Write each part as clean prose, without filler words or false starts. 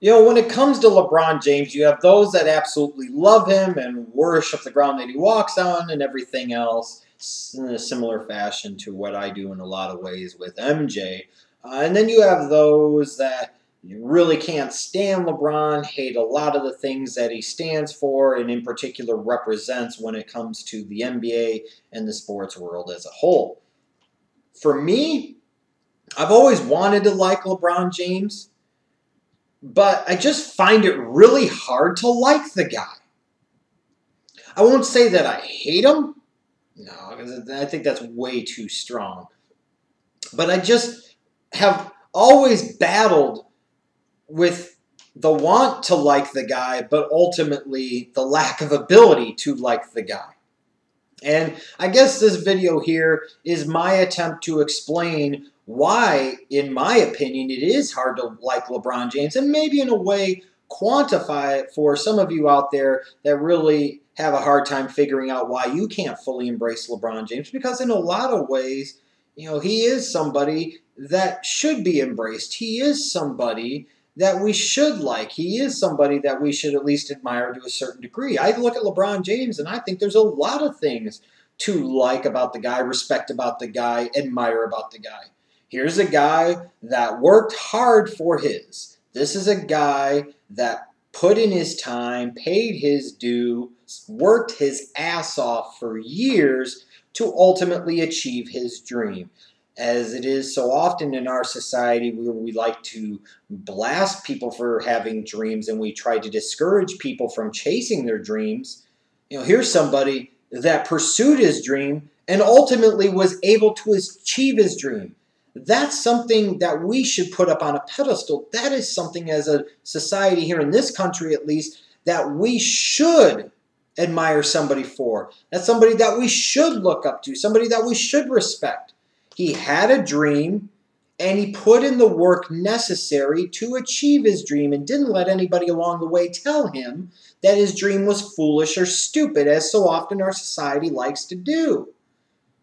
When it comes to LeBron James, you have those that absolutely love him and worship the ground that he walks on and everything else in a similar fashion to what I do in a lot of ways with MJ. And then you have those that you really can't stand LeBron, hate a lot of the things that he stands for, and in particular represents when it comes to the NBA and the sports world as a whole. For me, I've always wanted to like LeBron James, but I just find it really hard to like the guy. I won't say that I hate him. No, because I think that's way too strong. But I just have always battled with the want to like the guy, but ultimately the lack of ability to like the guy. And I guess this video here is my attempt to explain why, in my opinion, it is hard to like LeBron James, and maybe in a way quantify it for some of you out there that really have a hard time figuring out why you can't fully embrace LeBron James, because in a lot of ways, he is somebody that should be embraced. He is somebody that we should like. He is somebody that we should at least admire to a certain degree. I look at LeBron James and I think there's a lot of things to like about the guy, respect about the guy, admire about the guy. Here's a guy that worked hard for his. This is a guy that put in his time, paid his due, worked his ass off for years to ultimately achieve his dream. As it is so often in our society where we like to blast people for having dreams and we try to discourage people from chasing their dreams, here's somebody that pursued his dream and ultimately was able to achieve his dream. That's something that we should put up on a pedestal. That is something as a society here in this country at least that we should admire somebody for. That's somebody that we should look up to, somebody that we should respect. He had a dream, and he put in the work necessary to achieve his dream and didn't let anybody along the way tell him that his dream was foolish or stupid, as so often our society likes to do.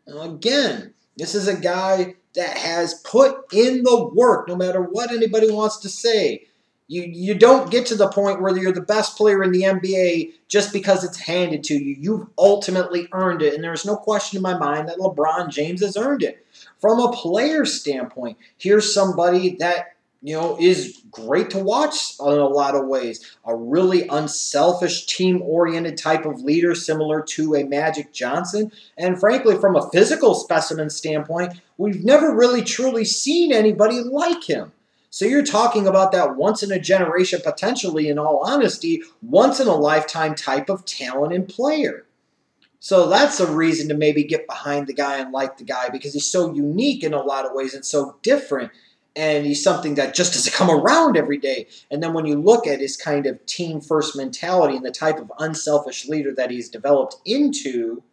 Now, again, this is a guy that has put in the work, no matter what anybody wants to say. You don't get to the point where you're the best player in the NBA just because it's handed to you. You've ultimately earned it, and there's no question in my mind that LeBron James has earned it. From a player standpoint, here's somebody that is great to watch in a lot of ways. A really unselfish, team-oriented type of leader similar to a Magic Johnson. And frankly, from a physical specimen standpoint, we've never really truly seen anybody like him. So you're talking about that once-in-a-generation, potentially, in all honesty, once-in-a-lifetime type of talent and player. So that's a reason to maybe get behind the guy and like the guy, because he's so unique in a lot of ways and so different. And he's something that just doesn't come around every day. And then when you look at his kind of team-first mentality and the type of unselfish leader that he's developed into,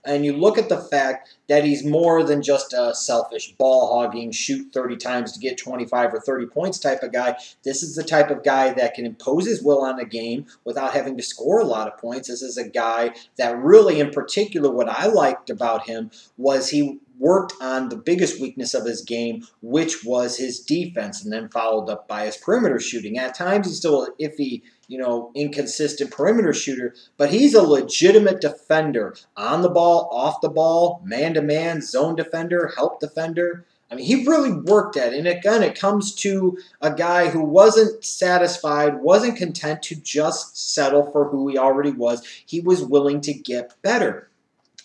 and you look at the fact that he's more than just a selfish ball-hogging, shoot 30 times to get 25 or 30 points type of guy. This is the type of guy that can impose his will on the game without having to score a lot of points. This is a guy that really, in particular, what I liked about him was he worked on the biggest weakness of his game, which was his defense, and then followed up by his perimeter shooting. At times, he's still an iffy, inconsistent perimeter shooter, but he's a legitimate defender. On the ball, off the ball, man-to-man, zone defender, help defender. I mean, he really worked at it. And again, it comes to a guy who wasn't satisfied, wasn't content to just settle for who he already was. He was willing to get better.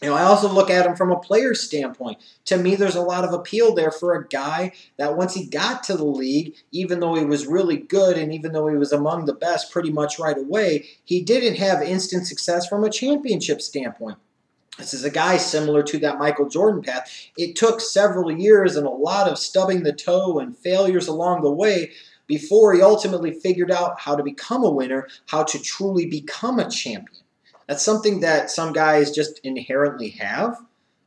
I also look at him from a player standpoint. To me, there's a lot of appeal there for a guy that once he got to the league, even though he was really good and even though he was among the best pretty much right away, he didn't have instant success from a championship standpoint. This is a guy similar to that Michael Jordan path. It took several years and a lot of stubbing the toe and failures along the way before he ultimately figured out how to become a winner, how to truly become a champion. That's something that some guys just inherently have,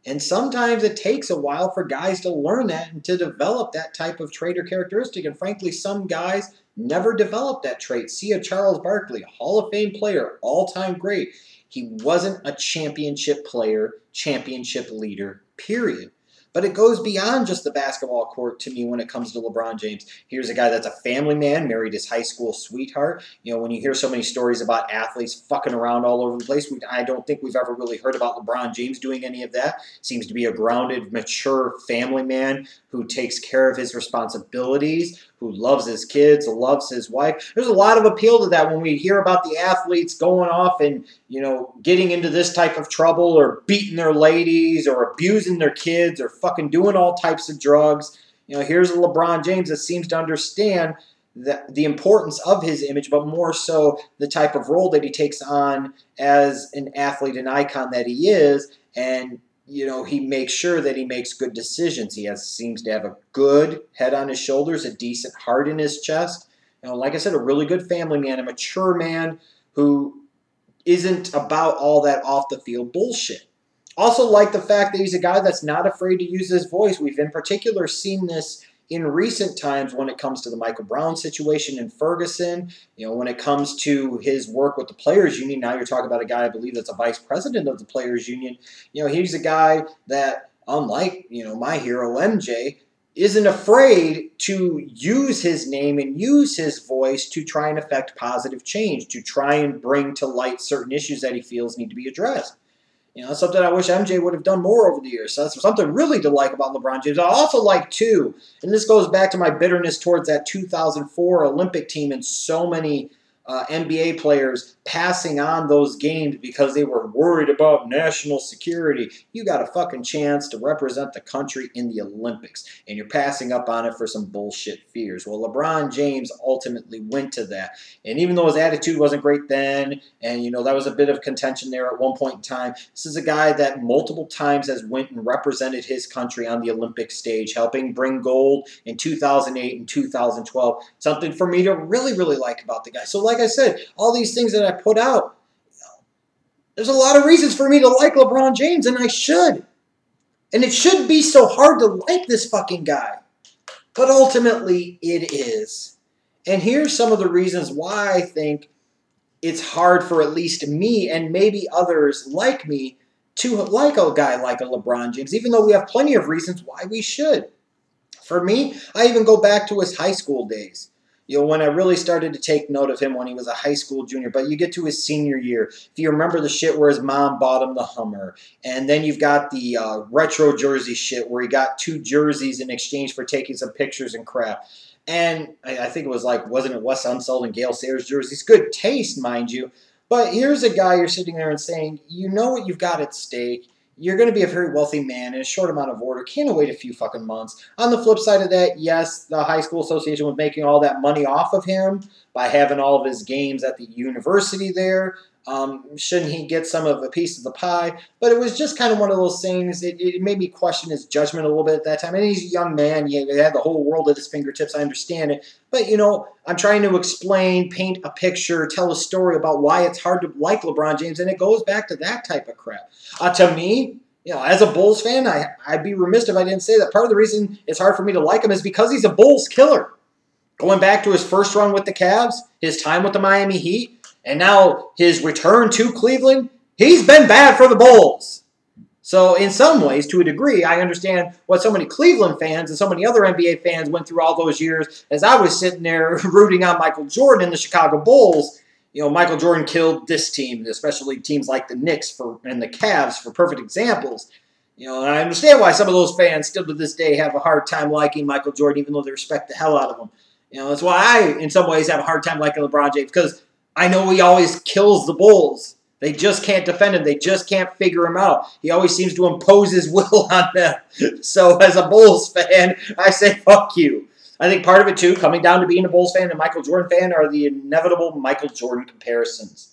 and sometimes it takes a while for guys to learn that and to develop that type of trait or characteristic, and frankly, some guys never develop that trait. See a Charles Barkley, Hall of Fame player, all-time great. He wasn't a championship player, championship leader, period. But it goes beyond just the basketball court to me when it comes to LeBron James. Here's a guy that's a family man, married his high school sweetheart. You know, when you hear so many stories about athletes fucking around all over the place, I don't think we've ever really heard about LeBron James doing any of that. Seems to be a grounded, mature family man who takes care of his responsibilities, who loves his kids, loves his wife. There's a lot of appeal to that when we hear about the athletes going off and, you know, getting into this type of trouble or beating their ladies or abusing their kids or fucking doing all types of drugs. You know, here's a LeBron James that seems to understand the importance of his image, but more so the type of role that he takes on as an athlete and icon that he is. And you know, he makes sure that he makes good decisions. He seems to have a good head on his shoulders, a decent heart in his chest. You know, like I said, a really good family man, a mature man who isn't about all that off the field bullshit. Also like the fact that he's a guy that's not afraid to use his voice. We've in particular seen this in recent times when it comes to the Michael Brown situation in Ferguson, you know, when it comes to his work with the Players Union. Now you're talking about a guy, I believe, that's a vice president of the Players Union. You know, he's a guy that, unlike, you know, my hero MJ, isn't afraid to use his name and use his voice to try and affect positive change, to try and bring to light certain issues that he feels need to be addressed. You know, that's something I wish MJ would have done more over the years. So that's something really to like about LeBron James. I also like, too, and this goes back to my bitterness towards that 2004 Olympic team and so many NBA players passing on those games because they were worried about national security. You got a fucking chance to represent the country in the Olympics, and you're passing up on it for some bullshit fears. Well, LeBron James ultimately went to that, and even though his attitude wasn't great then, and you know that was a bit of contention there at one point in time, this is a guy that multiple times has went and represented his country on the Olympic stage, helping bring gold in 2008 and 2012. Something for me to really, really like about the guy. So like I said, all these things that I put out, there's a lot of reasons for me to like LeBron James, and I should. And it shouldn't be so hard to like this fucking guy. But ultimately, it is. And here's some of the reasons why I think it's hard for at least me and maybe others like me to like a guy like a LeBron James, even though we have plenty of reasons why we should. For me, I even go back to his high school days. You know, when I really started to take note of him when he was a high school junior. But you get to his senior year. If you remember the shit where his mom bought him the Hummer. And then you've got the retro jersey shit where he got 2 jerseys in exchange for taking some pictures and crap. And I think it was like, wasn't it Wes Unseld and Gale Sayers jerseys? Good taste, mind you. But here's a guy you're sitting there and saying, you know what you've got at stake. You're going to be a very wealthy man in a short amount of order. Can't wait a few fucking months. On the flip side of that, yes, the high school association was making all that money off of him by having all of his games at the university there. Shouldn't he get some of a piece of the pie? But it was just kind of one of those things. It made me question his judgment a little bit at that time. And he's a young man. He had the whole world at his fingertips. I understand it. But, you know, I'm trying to explain, paint a picture, tell a story about why it's hard to like LeBron James. And it goes back to that type of crap. To me, you know, as a Bulls fan, I'd be remiss if I didn't say that part of the reason it's hard for me to like him is because he's a Bulls killer. Going back to his first run with the Cavs, his time with the Miami Heat, and now his return to Cleveland, he's been bad for the Bulls. So in some ways, to a degree, I understand what so many Cleveland fans and so many other NBA fans went through all those years as I was sitting there rooting on Michael Jordan and the Chicago Bulls. You know, Michael Jordan killed this team, especially teams like the Knicks and the Cavs for perfect examples. You know, and I understand why some of those fans still to this day have a hard time liking Michael Jordan, even though they respect the hell out of him. You know, that's why I, in some ways, have a hard time liking LeBron James, because I know he always kills the Bulls. They just can't defend him. They just can't figure him out. He always seems to impose his will on them. So as a Bulls fan, I say, fuck you. I think part of it, too, coming down to being a Bulls fan and a Michael Jordan fan, are the inevitable Michael Jordan comparisons.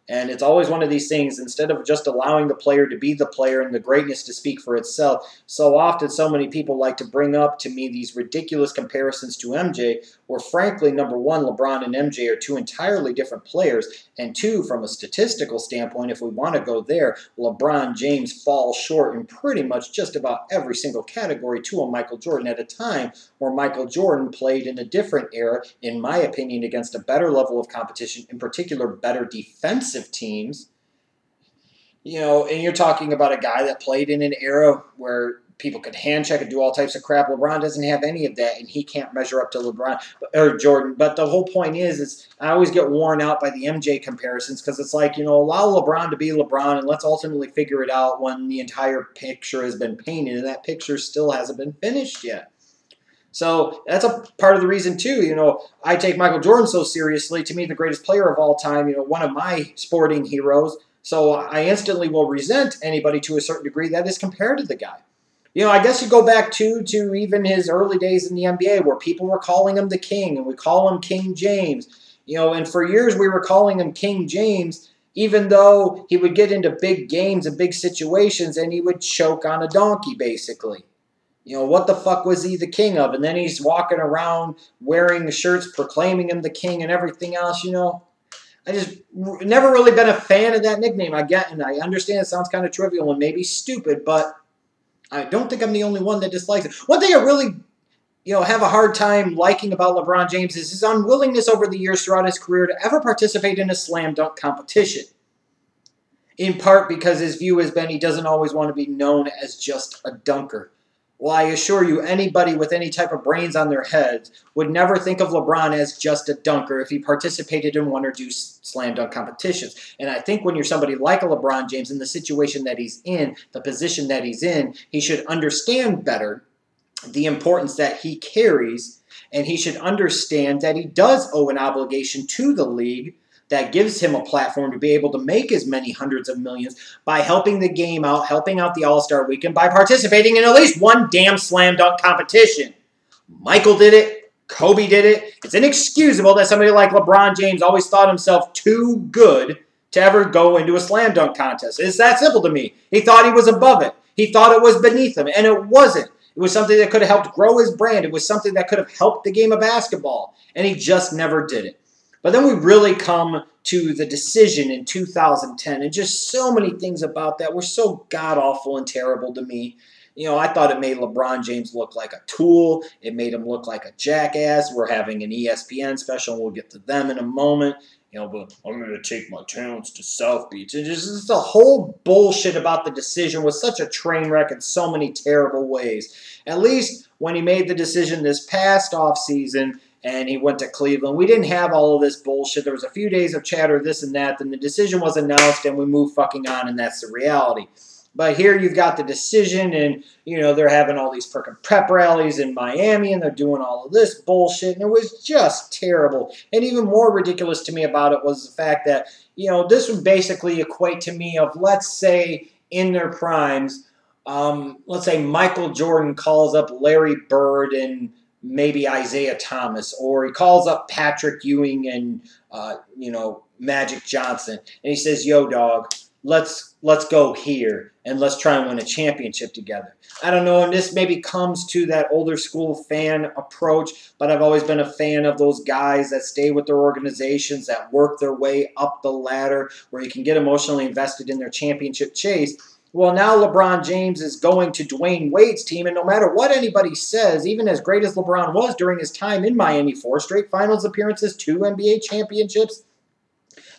And it's always one of these things, instead of just allowing the player to be the player and the greatness to speak for itself, so often so many people like to bring up to me these ridiculous comparisons to MJ, where frankly, number one, LeBron and MJ are 2 entirely different players, and 2, from a statistical standpoint, if we want to go there, LeBron James falls short in pretty much just about every single category to a Michael Jordan at a time where Michael Jordan played in a different era, in my opinion, against a better level of competition, in particular better defensive teams. You know, and you're talking about a guy that played in an era where people could hand check and do all types of crap. LeBron doesn't have any of that, and he can't measure up to LeBron or Jordan. But the whole point is I always get worn out by the MJ comparisons because it's like, allow LeBron to be LeBron, and let's ultimately figure it out when the entire picture has been painted, and that picture still hasn't been finished yet. So that's a part of the reason, too. I take Michael Jordan so seriously. To me, the greatest player of all time, one of my sporting heroes. So I instantly will resent anybody to a certain degree that is compared to the guy. I guess you go back to even his early days in the NBA where people were calling him the king, and we call him King James. And for years we were calling him King James, even though he would get into big games and big situations and he would choke on a donkey, basically. What the fuck was he the king of? And then he's walking around wearing the shirts proclaiming him the king and everything else, I just never really been a fan of that nickname. I get, and I understand it sounds kind of trivial and maybe stupid, but I don't think I'm the only one that dislikes it. One thing I really, have a hard time liking about LeBron James is his unwillingness over the years throughout his career to ever participate in a slam dunk competition. In part because his view has been he doesn't always want to be known as just a dunker. Well, I assure you, anybody with any type of brains on their heads would never think of LeBron as just a dunker if he participated in one or two slam dunk competitions. And I think when you're somebody like a LeBron James in the situation that he's in, the position that he's in, he should understand better the importance that he carries, and he should understand that he does owe an obligation to the league that gives him a platform to be able to make as many hundreds of millions by helping the game out, helping out the All-Star Weekend, by participating in at least one damn slam dunk competition. Michael did it. Kobe did it. It's inexcusable that somebody like LeBron James always thought himself too good to ever go into a slam dunk contest. It's that simple to me. He thought he was above it. He thought it was beneath him, and it wasn't. It was something that could have helped grow his brand. It was something that could have helped the game of basketball, and he just never did it. But then we really come to the decision in 2010, and just so many things about that were so god-awful and terrible to me. I thought it made LeBron James look like a tool. It made him look like a jackass. We're having an ESPN special, and we'll get to them in a moment. But I'm going to take my talents to South Beach. And just the whole bullshit about the decision was such a train wreck in so many terrible ways. At least when he made the decision this past offseason, and he went to Cleveland, we didn't have all of this bullshit. There was a few days of chatter, this and that. Then the decision was announced, and we moved fucking on, and that's the reality. But here you've got the decision, and, they're having all these prep rallies in Miami, and they're doing all of this bullshit, and it was just terrible. And even more ridiculous to me about it was the fact that, this would basically equate to me of, let's say, in their primes, let's say Michael Jordan calls up Larry Bird and maybe Isaiah Thomas, or he calls up Patrick Ewing and, Magic Johnson, and he says, yo, dog, let's go here, and let's try and win a championship together. I don't know, and this maybe comes to that older school fan approach, but I've always been a fan of those guys that stay with their organizations, that work their way up the ladder, where you can get emotionally invested in their championship chase. Well, now LeBron James is going to Dwayne Wade's team, and no matter what anybody says, even as great as LeBron was during his time in Miami, 4 straight finals appearances, 2 NBA championships,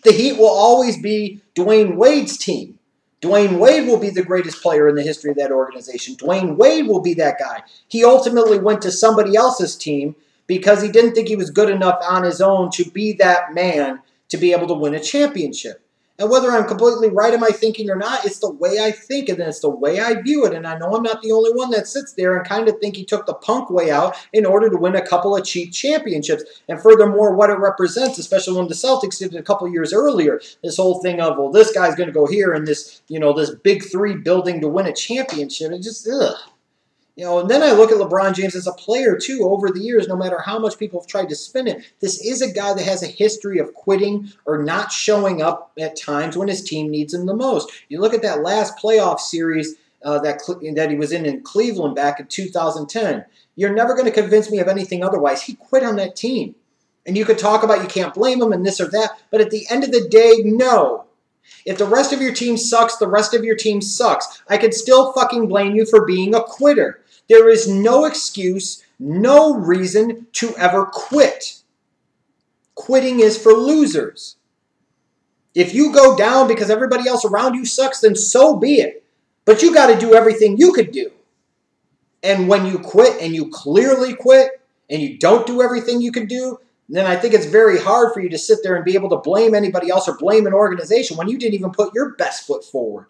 the Heat will always be Dwayne Wade's team. Dwayne Wade will be the greatest player in the history of that organization. Dwayne Wade will be that guy. He ultimately went to somebody else's team because he didn't think he was good enough on his own to be that man to be able to win a championship. And whether I'm completely right in my thinking or not, it's the way I think, and it's the way I view it. And I know I'm not the only one that sits there and kind of think he took the punk way out in order to win a couple of cheap championships. And furthermore, what it represents, especially when the Celtics did it a couple of years earlier, this whole thing of, well, this guy's going to go here in this, this big 3 building to win a championship. It just, ugh. And then I look at LeBron James as a player, too, over the years, no matter how much people have tried to spin it. This is a guy that has a history of quitting or not showing up at times when his team needs him the most. You look at that last playoff series that he was in Cleveland back in 2010. You're never going to convince me of anything otherwise. He quit on that team. And you could talk about you can't blame him and this or that, but at the end of the day, no. If the rest of your team sucks, the rest of your team sucks. I could still fucking blame you for being a quitter. There is no excuse, no reason to ever quit. Quitting is for losers. If you go down because everybody else around you sucks, then so be it. But you got to do everything you could do. And when you quit and you clearly quit and you don't do everything you can do, then I think it's very hard for you to sit there and be able to blame anybody else or blame an organization when you didn't even put your best foot forward.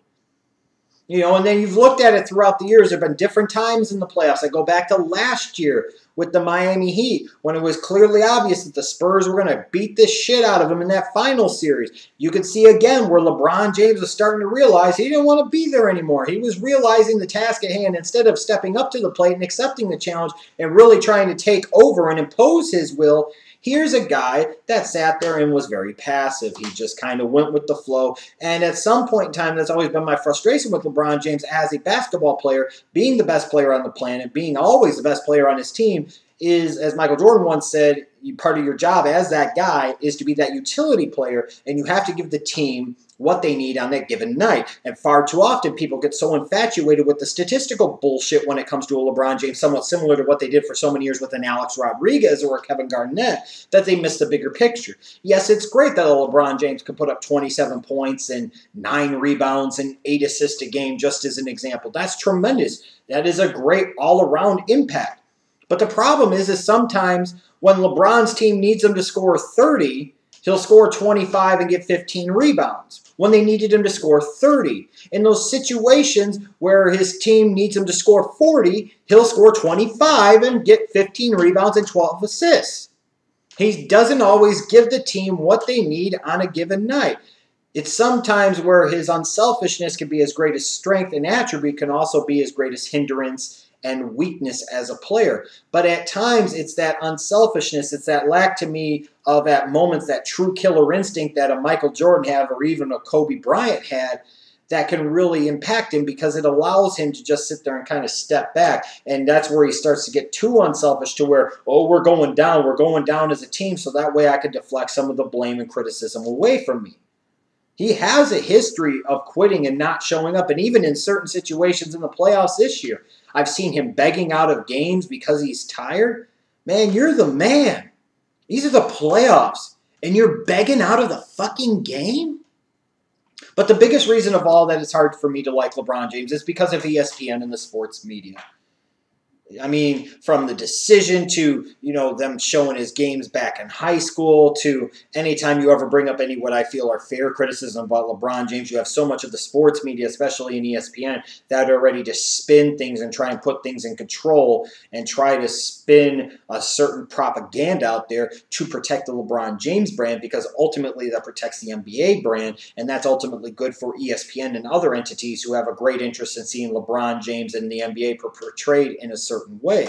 And then you've looked at it throughout the years. There have been different times in the playoffs. I go back to last year with the Miami Heat when it was clearly obvious that the Spurs were going to beat the shit out of them in that final series. You could see again where LeBron James was starting to realize he didn't want to be there anymore. He was realizing the task at hand. Instead of stepping up to the plate and accepting the challenge and really trying to take over and impose his will, here's a guy that sat there and was very passive. He just kind of went with the flow. And at some point in time, that's always been my frustration with LeBron James as a basketball player, being the best player on the planet, being always the best player on his team, is, as Michael Jordan once said, part of your job as that guy is to be that utility player, and you have to give the team what they need on that given night. And far too often, people get so infatuated with the statistical bullshit when it comes to a LeBron James, somewhat similar to what they did for so many years with an Alex Rodriguez or a Kevin Garnett, that they miss the bigger picture. Yes, it's great that a LeBron James could put up 27 points and 9 rebounds and 8 assists a game, just as an example. That's tremendous. That is a great all-around impact. But the problem is sometimes when LeBron's team needs him to score 30, he'll score 25 and get 15 rebounds. When they needed him to score 30. In those situations where his team needs him to score 40, he'll score 25 and get 15 rebounds and 12 assists. He doesn't always give the team what they need on a given night. It's sometimes where his unselfishness can be as great as strength and attribute can also be as great as hindrance and weakness as a player. But at times, it's that unselfishness, it's that lack to me of at moments that true killer instinct that a Michael Jordan had or even a Kobe Bryant had that can really impact him because it allows him to just sit there and kind of step back. And that's where he starts to get too unselfish to where, we're going down as a team, so that way I could deflect some of the blame and criticism away from me. He has a history of quitting and not showing up, and even in certain situations in the playoffs this year, I've seen him begging out of games because he's tired. Man, you're the man. These are the playoffs, and you're begging out of the fucking game? But the biggest reason of all that it's hard for me to like LeBron James is because of ESPN and the sports media. I mean, from the decision to, them showing his games back in high school to anytime you ever bring up any what I feel are fair criticism about LeBron James, you have so much of the sports media, especially in ESPN, that are ready to spin things and try and put things in control and try to spin a certain propaganda out there to protect the LeBron James brand because ultimately that protects the NBA brand, and that's ultimately good for ESPN and other entities who have a great interest in seeing LeBron James and the NBA portrayed in a certain way.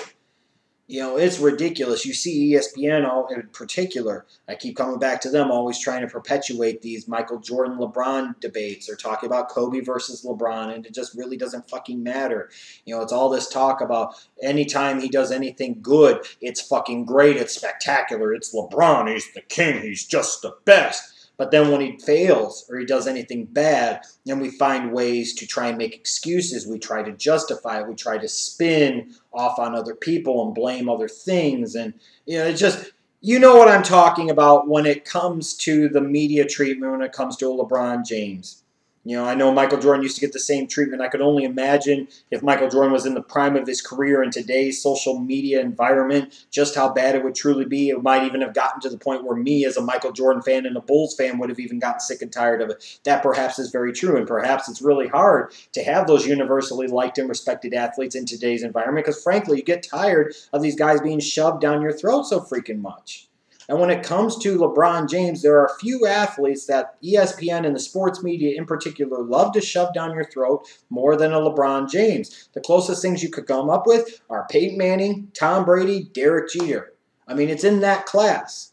It's ridiculous. You see ESPN in particular, I keep coming back to them, always trying to perpetuate these Michael Jordan-LeBron debates. They're talking about Kobe versus LeBron, and it just really doesn't fucking matter. It's all this talk about anytime he does anything good, it's fucking great, it's spectacular, it's LeBron, he's the king, he's just the best. But then when he fails or he does anything bad, then we find ways to try and make excuses. We try to justify it. We try to spin off on other people and blame other things. And, it's just, what I'm talking about when it comes to the media treatment, when it comes to LeBron James. I know Michael Jordan used to get the same treatment. I could only imagine if Michael Jordan was in the prime of his career in today's social media environment, just how bad it would truly be. It might even have gotten to the point where me as a Michael Jordan fan and a Bulls fan would have even gotten sick and tired of it. That perhaps is very true, and perhaps it's really hard to have those universally liked and respected athletes in today's environment because, frankly, you get tired of these guys being shoved down your throat so freaking much. And when it comes to LeBron James, there are a few athletes that ESPN and the sports media in particular love to shove down your throat more than a LeBron James. The closest things you could come up with are Peyton Manning, Tom Brady, Derek Jeter. I mean, it's in that class.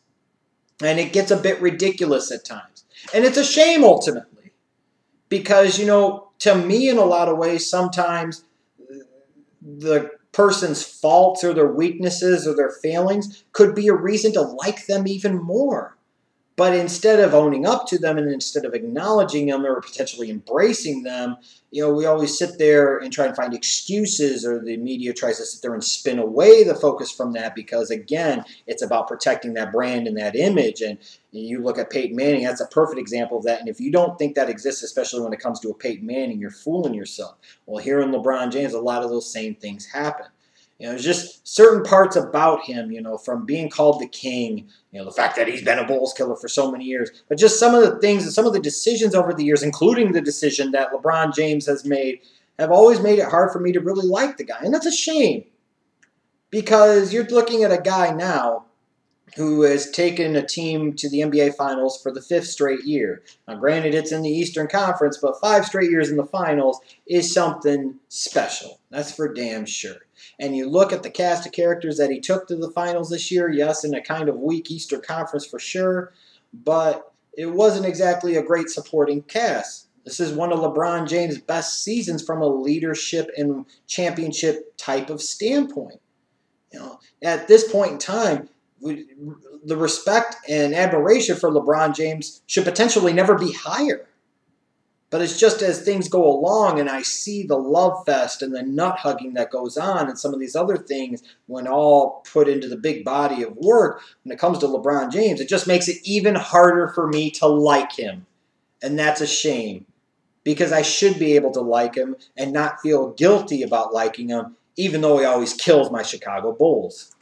And it gets a bit ridiculous at times. And it's a shame, ultimately. Because, to me, in a lot of ways, sometimes the person's faults or their weaknesses or their failings could be a reason to like them even more. But instead of owning up to them and instead of acknowledging them or potentially embracing them, we always sit there and try and find excuses, or the media tries to sit there and spin away the focus from that because, again, it's about protecting that brand and that image. And you look at Peyton Manning, that's a perfect example of that. And if you don't think that exists, especially when it comes to a Peyton Manning, you're fooling yourself. Well, here in LeBron James, a lot of those same things happen. There's just certain parts about him, from being called the king, the fact that he's been a Bulls killer for so many years, but just some of the things and some of the decisions over the years, including the decision that LeBron James has made, have always made it hard for me to really like the guy. And that's a shame, because you're looking at a guy now who has taken a team to the NBA Finals for the 5th straight year. Now, granted, it's in the Eastern Conference, but 5 straight years in the Finals is something special. That's for damn sure. And you look at the cast of characters that he took to the Finals this year, yes, in a kind of weak Eastern Conference for sure, but it wasn't exactly a great supporting cast. This is one of LeBron James' best seasons from a leadership and championship type of standpoint. At this point in time, the respect and admiration for LeBron James should potentially never be higher. But it's just as things go along and I see the love fest and the nut hugging that goes on and some of these other things, when all put into the big body of work, when it comes to LeBron James, it just makes it even harder for me to like him. And that's a shame, because I should be able to like him and not feel guilty about liking him, even though he always kills my Chicago Bulls.